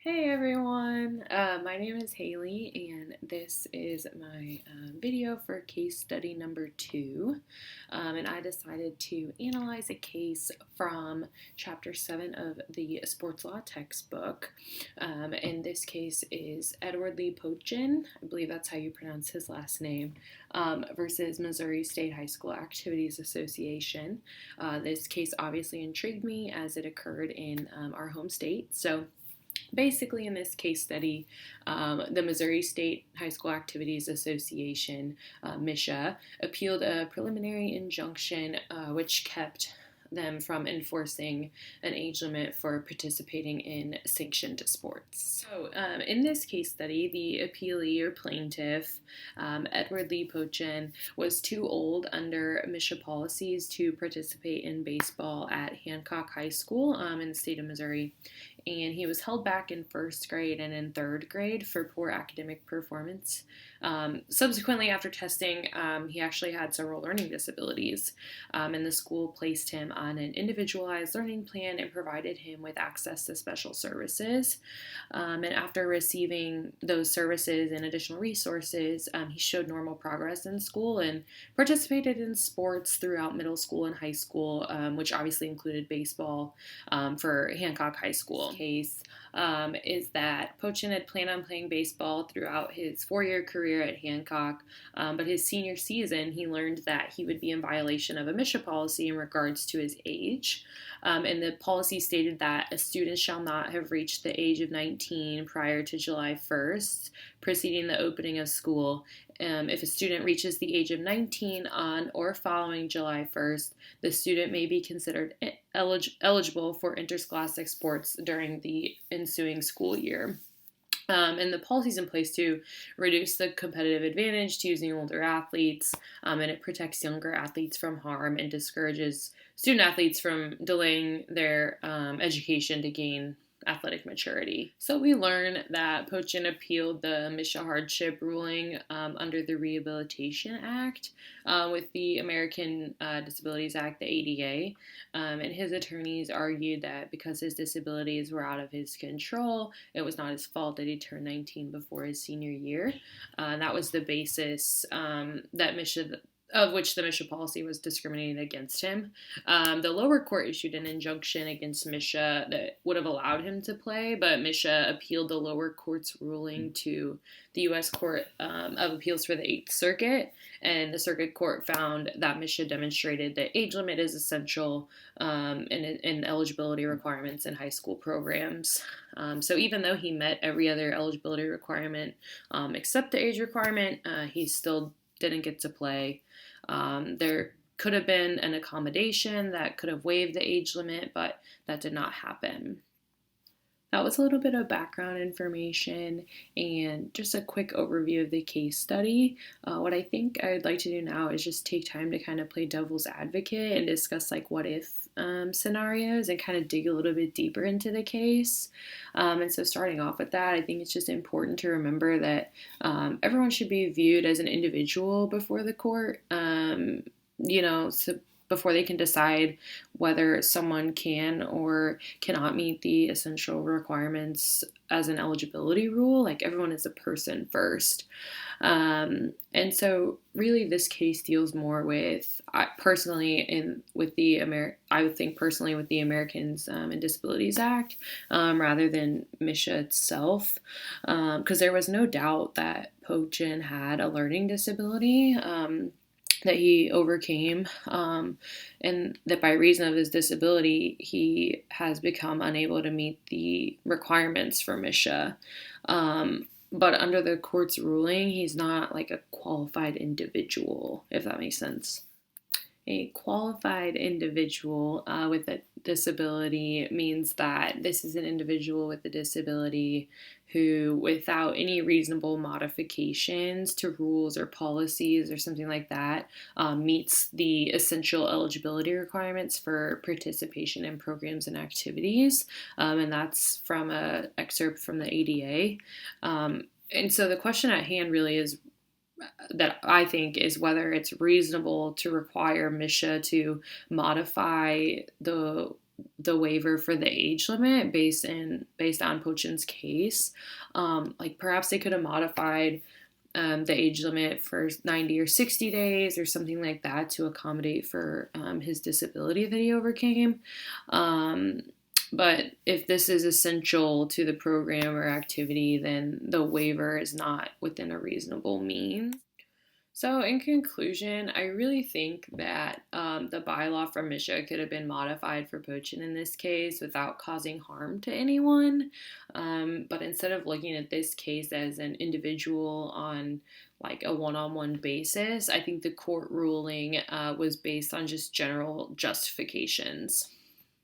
Hey everyone, my name is Haley, and this is my video for case study number 2. And I decided to analyze a case from Chapter 7 of the Sports Law textbook. And this case is Edward Lee Pochin, I believe that's how you pronounce his last name, versus Missouri State High School Activities Association. This case obviously intrigued me as it occurred in our home state. So basically, in this case study, the Missouri State High School Activities Association, MSHA, appealed a preliminary injunction which kept them from enforcing an age limit for participating in sanctioned sports. So, in this case study, the appealee or plaintiff, Edward Lee Pochin, was too old under MSHA policies to participate in baseball at Hancock High School in the state of Missouri, and he was held back in first grade and in third grade for poor academic performance. Subsequently, after testing, he actually had several learning disabilities, and the school placed him on an individualized learning plan and provided him with access to special services. And after receiving those services and additional resources, he showed normal progress in school and participated in sports throughout middle school and high school, which obviously included baseball for Hancock High School. Case is that Pochin had planned on playing baseball throughout his 4-year career at Hancock, but his senior season he learned that he would be in violation of a MSHA policy in regards to his age. And the policy stated that a student shall not have reached the age of 19 prior to July 1st, preceding the opening of school. If a student reaches the age of 19 on or following July 1st, the student may be considered eligible for interscholastic sports during the ensuing school year. And the policies in place to reduce the competitive advantage to using older athletes, and it protects younger athletes from harm and discourages student athletes from delaying their education to gain athletic maturity. So we learn that Pochin appealed the MSHA hardship ruling under the Rehabilitation Act with the American Disabilities Act, the ADA, and his attorneys argued that because his disabilities were out of his control, it was not his fault that he turned 19 before his senior year. That was the basis that MSHA of which the MSHA policy was discriminating against him. The lower court issued an injunction against MSHA that would have allowed him to play, but MSHA appealed the lower court's ruling to the U.S. Court of Appeals for the Eighth Circuit, and the circuit court found that MSHA demonstrated that age limit is essential in eligibility requirements in high school programs. So even though he met every other eligibility requirement except the age requirement, he still didn't get to play. There could have been an accommodation that could have waived the age limit, but that did not happen. That was a little bit of background information and just a quick overview of the case study. What I think I'd like to do now is just take time to kind of play devil's advocate and discuss like what if scenarios and kind of dig a little bit deeper into the case. And so starting off with that, I think it's just important to remember that everyone should be viewed as an individual before the court. So before they can decide whether someone can or cannot meet the essential requirements as an eligibility rule. Like everyone is a person first. And so really this case deals more with, I would think personally with the Americans and Disabilities Act rather than MSHA itself, because there was no doubt that Pochin had a learning disability that he overcame, and that by reason of his disability, he has become unable to meet the requirements for MSHA. But under the court's ruling, he's not like a qualified individual, if that makes sense. A qualified individual with a disability means that this is an individual with a disability who, without any reasonable modifications to rules or policies or something like that, meets the essential eligibility requirements for participation in programs and activities. And that's from an excerpt from the ADA. And so the question at hand really is that I think is whether it's reasonable to require MSHA to modify the the waiver for the age limit based on Pochin's case. Like perhaps they could have modified the age limit for 90 or 60 days or something like that to accommodate for his disability that he overcame. But if this is essential to the program or activity, then the waiver is not within a reasonable means. So, in conclusion, I really think that the bylaw from MSHA could have been modified for Pochin in this case without causing harm to anyone. But instead of looking at this case as an individual on like a one-on-one basis, I think the court ruling was based on just general justifications.